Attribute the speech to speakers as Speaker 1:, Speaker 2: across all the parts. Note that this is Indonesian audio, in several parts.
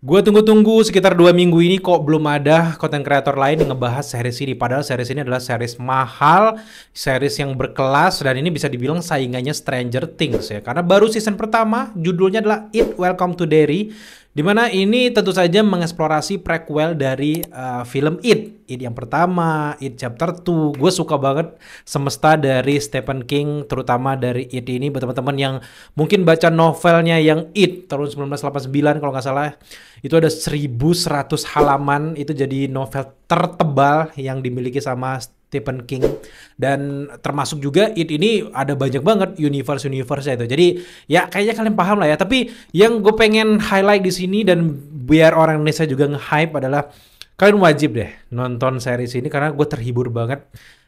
Speaker 1: Gue tunggu-tunggu sekitar 2 minggu ini kok belum ada konten kreator lain yang ngebahas series ini. Padahal series ini adalah series mahal, series yang berkelas, dan ini bisa dibilang saingannya Stranger Things ya. Karena baru season pertama, judulnya adalah It Welcome to Derry. Dimana ini tentu saja mengeksplorasi prequel dari film It. It yang pertama, It Chapter 2. Gue suka banget semesta dari Stephen King, terutama dari It ini. Buat teman-teman yang mungkin baca novelnya yang It tahun 1989 kalau nggak salah. Itu ada 1.100 halaman, itu jadi novel tertebal yang dimiliki sama Stephen King. Dan termasuk juga It ini ada banyak banget universe-nya itu. Jadi ya kayaknya kalian paham lah ya. Tapi yang gue pengen highlight di sini dan biar orang Indonesia juga nge-hype adalah kalian wajib deh nonton series ini karena gue terhibur banget.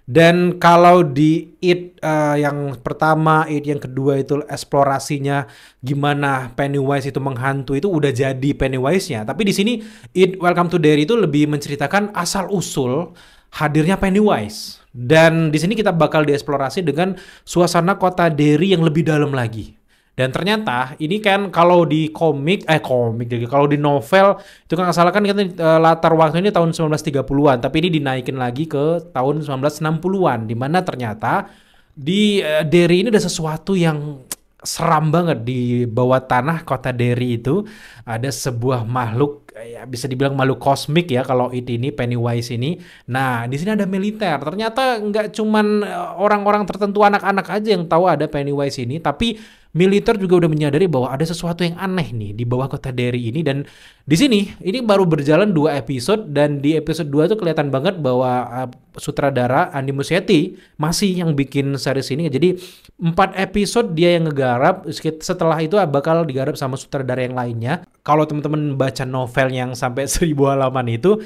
Speaker 1: Dan kalau di It yang pertama, It yang kedua itu eksplorasinya gimana Pennywise itu menghantui itu udah jadi Pennywise-nya. Tapi di sini It Welcome to Derry itu lebih menceritakan asal usul hadirnya Pennywise. Dan di sini kita bakal dieksplorasi dengan suasana kota Derry yang lebih dalam lagi. Dan ternyata ini kan kalau di kalau di novel itu kan nggak salah kan kita latar waktu ini tahun 1930-an, tapi ini dinaikin lagi ke tahun 1960-an di mana ternyata di Derry ini ada sesuatu yang seram banget. Di bawah tanah kota Derry itu ada sebuah makhluk, ya bisa dibilang makhluk kosmik ya kalau ini Pennywise ini. Nah, di sini ada militer. Ternyata nggak cuman orang-orang tertentu, anak-anak aja yang tahu ada Pennywise ini, tapi militer juga udah menyadari bahwa ada sesuatu yang aneh nih di bawah kota Derry ini. Dan di sini ini baru berjalan 2 episode, dan di episode 2 tuh kelihatan banget bahwa sutradara Andy Muschietti masih yang bikin series ini. Jadi 4 episode dia yang ngegarap, setelah itu bakal digarap sama sutradara yang lainnya. Kalau teman-teman baca novel yang sampai 1.000 halaman itu,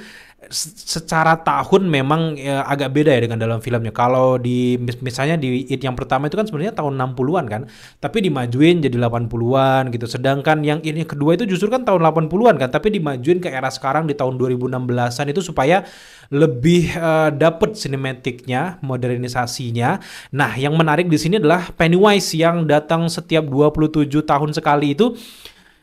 Speaker 1: secara tahun memang ya, agak beda ya dengan dalam filmnya. Kalau di misalnya di It yang pertama itu kan sebenarnya tahun 60-an kan, tapi dimajuin jadi 80-an gitu. Sedangkan yang ini kedua itu justru kan tahun 80-an kan, tapi dimajuin ke era sekarang di tahun 2016-an itu supaya lebih dapet sinematiknya, modernisasinya. Nah, yang menarik di sini adalah Pennywise yang datang setiap 27 tahun sekali itu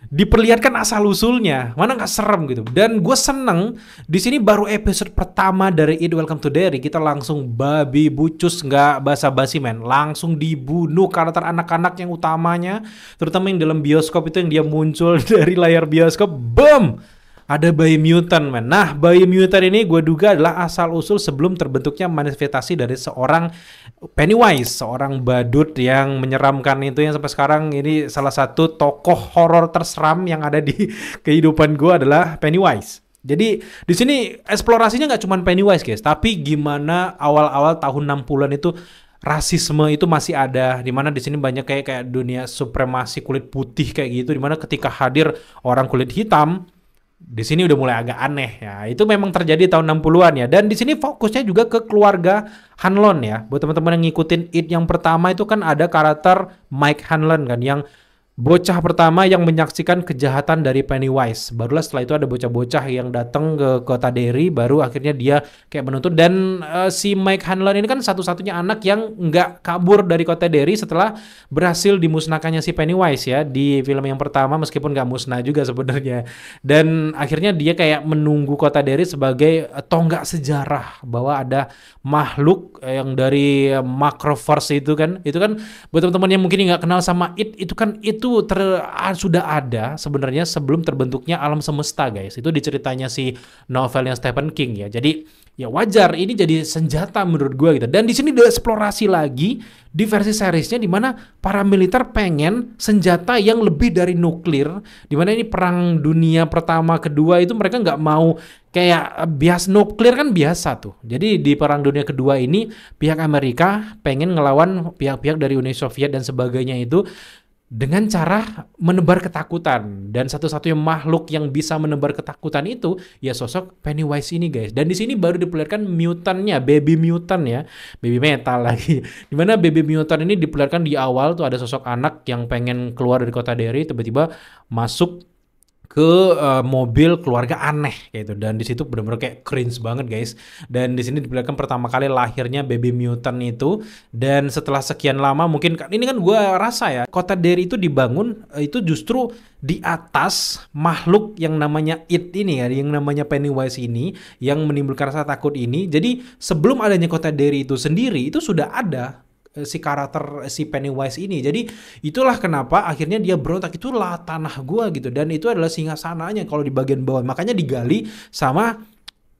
Speaker 1: diperlihatkan asal usulnya, mana nggak serem gitu. Dan gue seneng di sini baru episode pertama dari It Welcome to Derry kita langsung babi bucus, nggak basa-basi men, langsung dibunuh karakter anak-anak yang utamanya, terutama yang dalam bioskop itu yang dia muncul dari layar bioskop, boom, ada bayi mutant men. Nah, bayi mutant ini gue duga adalah asal usul sebelum terbentuknya manifestasi dari seorang Pennywise, seorang badut yang menyeramkan itu, yang sampai sekarang ini salah satu tokoh horor terseram yang ada di kehidupan gue adalah Pennywise. Jadi di sini eksplorasinya nggak cuma Pennywise guys, tapi gimana awal-awal tahun 60-an itu rasisme itu masih ada, dimana di sini banyak kayak dunia supremasi kulit putih kayak gitu, dimana ketika hadir orang kulit hitam di sini udah mulai agak aneh ya. Itu memang terjadi tahun 60-an ya. Dan di sini fokusnya juga ke keluarga Hanlon ya. Buat teman-teman yang ngikutin It yang pertama itu kan ada karakter Mike Hanlon kan, yang bocah pertama yang menyaksikan kejahatan dari Pennywise. Barulah setelah itu ada bocah-bocah yang datang ke kota Derry, baru akhirnya dia kayak menuntut. Dan si Mike Hanlon ini kan satu-satunya anak yang nggak kabur dari kota Derry setelah berhasil dimusnahkannya si Pennywise ya di film yang pertama, meskipun nggak musnah juga sebenarnya. Dan akhirnya dia kayak menunggu kota Derry sebagai tonggak sejarah bahwa ada makhluk yang dari Macroverse itu kan buat teman-teman yang mungkin nggak kenal sama itu kan itu sudah ada sebenarnya sebelum terbentuknya alam semesta guys. Itu diceritanya si novelnya Stephen King ya. Jadi ya wajar ini jadi senjata menurut gue gitu. Dan di sini dieksplorasi lagi di versi seriesnya, di mana para militer pengen senjata yang lebih dari nuklir, di mana ini perang dunia pertama kedua itu mereka nggak mau kayak bias nuklir kan biasa tuh. Jadi di perang dunia kedua ini pihak Amerika pengen ngelawan pihak-pihak dari Uni Soviet dan sebagainya itu dengan cara menebar ketakutan. Dan satu-satunya makhluk yang bisa menebar ketakutan itu ya sosok Pennywise ini guys. Dan di sini baru diperlihatkan mutantnya, baby mutant ya, baby metal lagi. Dimana baby mutant ini diperlihatkan di awal tuh ada sosok anak yang pengen keluar dari kota Derry, tiba-tiba masuk ke mobil keluarga aneh gitu, dan di situ benar-benar kayak cringe banget guys. Dan di sini diperlihatkan pertama kali lahirnya baby mutant itu, dan setelah sekian lama mungkin ini kan gue rasa ya kota Derry itu dibangun itu justru di atas makhluk yang namanya It ini ya, yang namanya Pennywise ini yang menimbulkan rasa takut ini. Jadi sebelum adanya kota Derry itu sendiri itu sudah ada si karakter si Pennywise ini. Jadi itulah kenapa akhirnya dia berontak, itulah tanah gua gitu, dan itu adalah singgasananya kalau di bagian bawah, makanya digali sama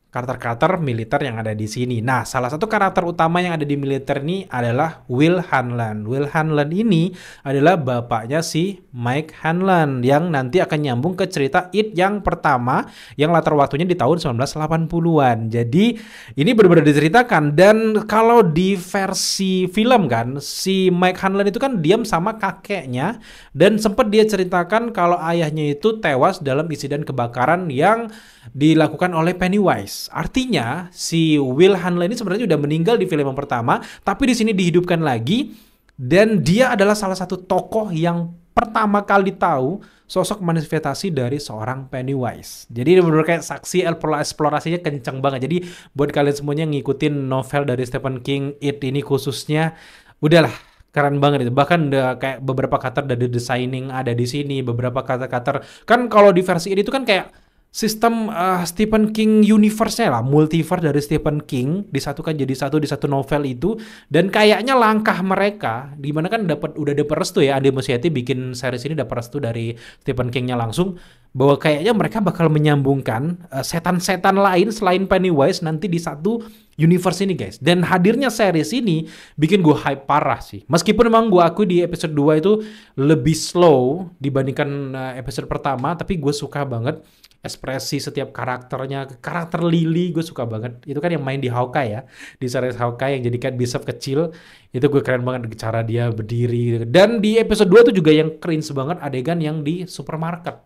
Speaker 1: karakter-karakter militer yang ada di sini. Nah, salah satu karakter utama yang ada di militer ini adalah Will Hanlan. Will Hanlan ini adalah bapaknya si Mike Hanlan yang nanti akan nyambung ke cerita It yang pertama yang latar waktunya di tahun 1980-an. Jadi, ini benar-benar diceritakan, dan kalau di versi film kan, si Mike Hanlan itu kan diam sama kakeknya, dan sempat dia ceritakan kalau ayahnya itu tewas dalam insiden kebakaran yang dilakukan oleh Pennywise. Artinya si Will Hanlan ini sebenarnya udah meninggal di film yang pertama, tapi di sini dihidupkan lagi, dan dia adalah salah satu tokoh yang pertama kali tahu sosok manifestasi dari seorang Pennywise. Jadi benar-benar kayak saksi eksplorasinya kencang banget. Jadi buat kalian semuanya yang ngikutin novel dari Stephen King, It ini khususnya, udahlah keren banget itu. Bahkan udah kayak beberapa karakter dari The Shining ada di sini, beberapa karakter kan kalau di versi ini tuh kan kayak sistem Stephen King universe-nya lah, multiverse dari Stephen King disatukan jadi satu di satu novel itu. Dan kayaknya langkah mereka dimana kan udah dapat restu ya, Andy Muschietti bikin series ini dapat restu dari Stephen King-nya langsung, bahwa kayaknya mereka bakal menyambungkan setan-setan lain selain Pennywise nanti di satu universe ini guys. Dan hadirnya series ini bikin gue hype parah sih. Meskipun memang gue akui di episode 2 itu lebih slow dibandingkan episode pertama, tapi gue suka banget ekspresi setiap karakternya. Karakter Lily gue suka banget. Itu kan yang main di Hawkeye ya, di series Hawkeye yang jadi Kate Bishop kecil. Itu gue keren banget cara dia berdiri. Dan di episode 2 itu juga yang cringe banget adegan yang di supermarket.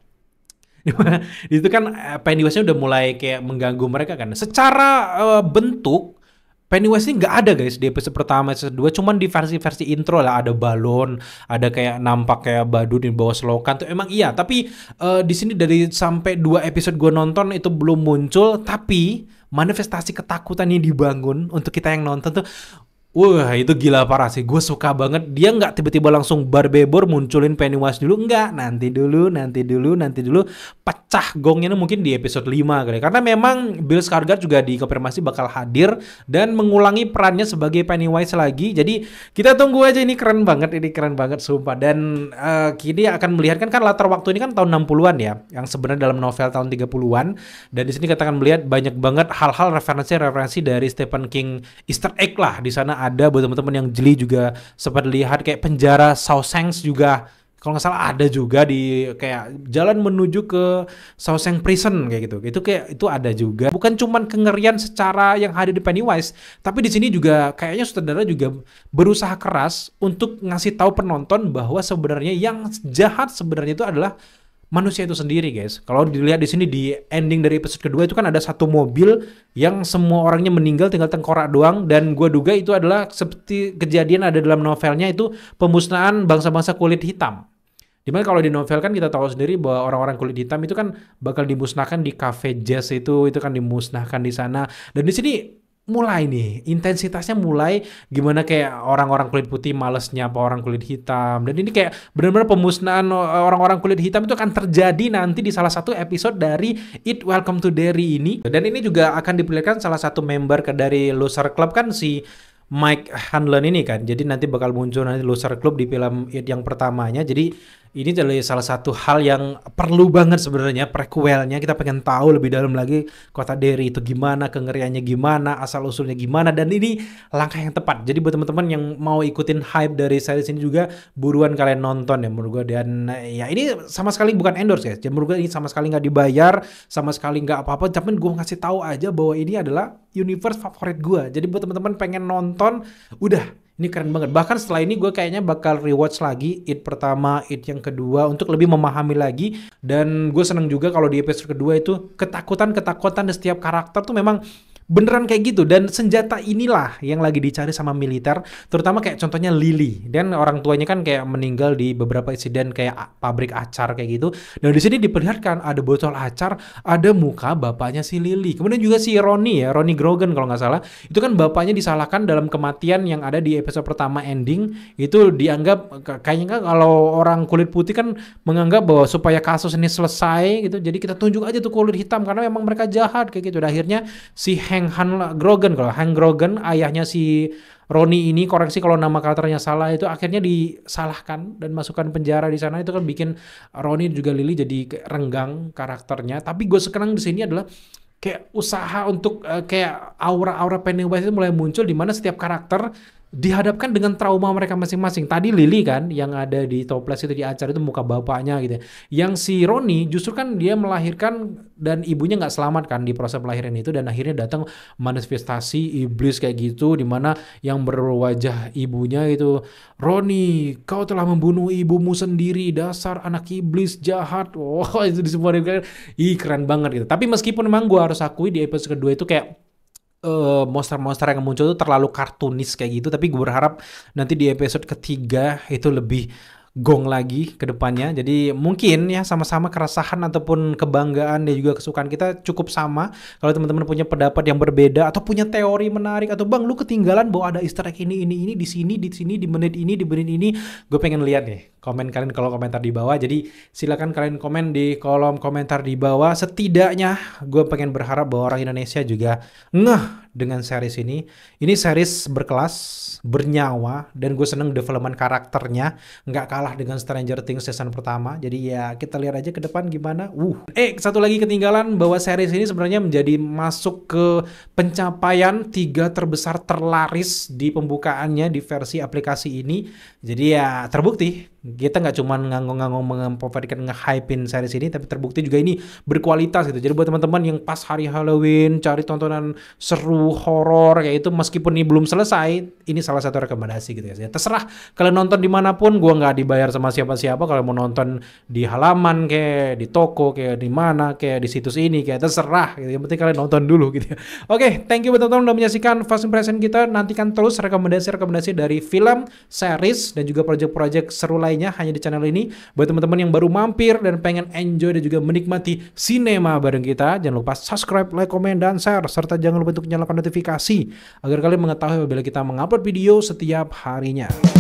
Speaker 1: Itu kan Pennywise-nya udah mulai kayak mengganggu mereka kan. Secara bentuk Pennywise ini nggak ada guys di episode pertama, episode 2, cuman di versi intro lah ada balon, ada kayak nampak kayak badut di bawah selokan tuh emang iya, tapi di sini dari sampai 2 episode gue nonton itu belum muncul, tapi manifestasi ketakutan yang dibangun untuk kita yang nonton tuh, wah itu gila parah sih, gue suka banget. Dia nggak tiba-tiba langsung barbebor munculin Pennywise dulu, nggak, nanti dulu, pecah gongnya mungkin di episode 5 kali. Karena memang Bill Skarsgård juga dikonfirmasi bakal hadir dan mengulangi perannya sebagai Pennywise lagi. Jadi kita tunggu aja, ini keren banget sumpah. Dan kini akan melihat kan latar waktu ini kan tahun 60-an ya, yang sebenarnya dalam novel tahun 30-an. Dan di sini kita akan melihat banyak banget hal-hal referensi dari Stephen King, Easter egg lah di sana. Ada buat teman-teman yang jeli juga sempat lihat kayak penjara Shawshank juga kalau nggak salah ada juga di kayak jalan menuju ke Shawshank Prison kayak gitu. Itu ada juga. Bukan cuman kengerian secara yang hadir di Pennywise, tapi di sini juga kayaknya sutradara juga berusaha keras untuk ngasih tahu penonton bahwa sebenarnya yang jahat sebenarnya itu adalah manusia itu sendiri guys. Kalau dilihat di sini di ending dari episode kedua itu kan ada satu mobil yang semua orangnya meninggal tinggal tengkorak doang, dan gue duga itu adalah seperti kejadian ada dalam novelnya itu pemusnahan bangsa-bangsa kulit hitam. Dimana kalau di novel kan kita tahu sendiri bahwa orang-orang kulit hitam itu kan bakal dimusnahkan di cafe jazz itu kan dimusnahkan di sana. Dan di sini mulai nih intensitasnya mulai gimana kayak orang-orang kulit putih malesnya apa orang kulit hitam, dan ini kayak benar-benar pemusnahan orang-orang kulit hitam itu akan terjadi nanti di salah satu episode dari It Welcome to Derry ini. Dan ini juga akan diperlihatkan salah satu member dari Loser Club kan si Mike Hanlan ini kan, jadi nanti bakal muncul nanti Loser Club di film It yang pertamanya. Jadi ini adalah salah satu hal yang perlu banget sebenarnya prequelnya. Kita pengen tahu lebih dalam lagi kota Derry itu gimana, kengeriannya gimana, asal usulnya gimana, dan ini langkah yang tepat. Jadi buat teman-teman yang mau ikutin hype dari series ini juga buruan kalian nonton ya menurut gue. Dan ya ini sama sekali bukan endorse guys. Jadi menurut gue ini sama sekali nggak dibayar, sama sekali nggak apa-apa. Tapi gue ngasih tahu aja bahwa ini adalah universe favorit gue. Jadi buat teman-teman pengen nonton, udah. Ini keren banget. Bahkan setelah ini gue kayaknya bakal rewatch lagi It pertama, It yang kedua untuk lebih memahami lagi. Dan gue seneng juga kalau di episode kedua itu ketakutan di setiap karakter tuh memang beneran kayak gitu, dan senjata inilah yang lagi dicari sama militer, terutama kayak contohnya Lily, dan orang tuanya kan kayak meninggal di beberapa insiden kayak pabrik acar kayak gitu. Dan di sini diperlihatkan ada botol acar, ada muka bapaknya si Lily. Kemudian juga si Ronnie ya, Ronnie Grogan kalau nggak salah, itu kan bapaknya disalahkan dalam kematian yang ada di episode pertama ending. Itu dianggap kayaknya kan kalau orang kulit putih kan menganggap bahwa supaya kasus ini selesai gitu, jadi kita tunjuk aja tuh kulit hitam karena memang mereka jahat kayak gitu. Dan akhirnya si Hank Grogan, kalau Hank Grogan ayahnya si Ronnie ini, koreksi kalau nama karakternya salah, itu akhirnya disalahkan dan masukkan penjara di sana. Itu kan bikin Ronnie juga Lily jadi renggang karakternya. Tapi gue sekarang di sini adalah kayak usaha untuk kayak aura-aura Pennywise itu mulai muncul di mana setiap karakter dihadapkan dengan trauma mereka masing-masing. Tadi Lily kan yang ada di toples itu di acara itu muka bapaknya gitu. Yang si Ronnie justru kan dia melahirkan dan ibunya nggak selamat kan di proses pelahiran itu, dan akhirnya datang manifestasi iblis kayak gitu di mana yang berwajah ibunya itu, Ronnie, kau telah membunuh ibumu sendiri, dasar anak iblis jahat. Wah, itu di semua keren banget gitu. Tapi meskipun memang gue harus akui di episode kedua itu kayak monster-monster yang muncul itu terlalu kartunis kayak gitu, tapi gue berharap nanti di episode ketiga itu lebih gong lagi ke depannya. Jadi mungkin ya sama-sama keresahan ataupun kebanggaan dan juga kesukaan kita cukup sama. Kalau teman-teman punya pendapat yang berbeda atau punya teori menarik, atau bang lu ketinggalan bahwa ada Easter egg ini di sini di menit ini, gue pengen lihat nih komen kalian kalau komentar di bawah. Jadi silakan kalian komen di kolom komentar di bawah. Setidaknya gue pengen berharap bahwa orang Indonesia juga ngeh dengan series ini. Ini series berkelas, bernyawa, dan gue seneng development karakternya, nggak kalah dengan Stranger Things season pertama. Jadi ya kita lihat aja ke depan gimana. Satu lagi ketinggalan bahwa series ini sebenarnya menjadi masuk ke pencapaian 3 terbesar terlaris di pembukaannya di versi aplikasi ini. Jadi ya terbukti kita nggak cuma nganggong-nganggong memperhatikan nge-hypein series ini, tapi terbukti juga ini berkualitas gitu. Jadi buat teman-teman yang pas hari Halloween cari tontonan seru horor kayak itu, meskipun ini belum selesai, ini salah satu rekomendasi gitu ya. Terserah kalian nonton dimanapun, gua nggak dibayar sama siapa-siapa. Kalau mau nonton di halaman kayak di toko kayak di mana kayak di situs ini kayak terserah gitu. Yang penting kalian nonton dulu gitu ya. Oke, thank you buat teman-teman udah menyaksikan First Impression kita. Nantikan terus rekomendasi-rekomendasi dari film, series, dan juga project-project seru lainnya hanya di channel ini. Buat teman-teman yang baru mampir dan pengen enjoy dan juga menikmati sinema bareng kita, jangan lupa subscribe, like, komen, dan share, serta jangan lupa untuk nyalakan notifikasi agar kalian mengetahui apabila kita mengupload video setiap harinya.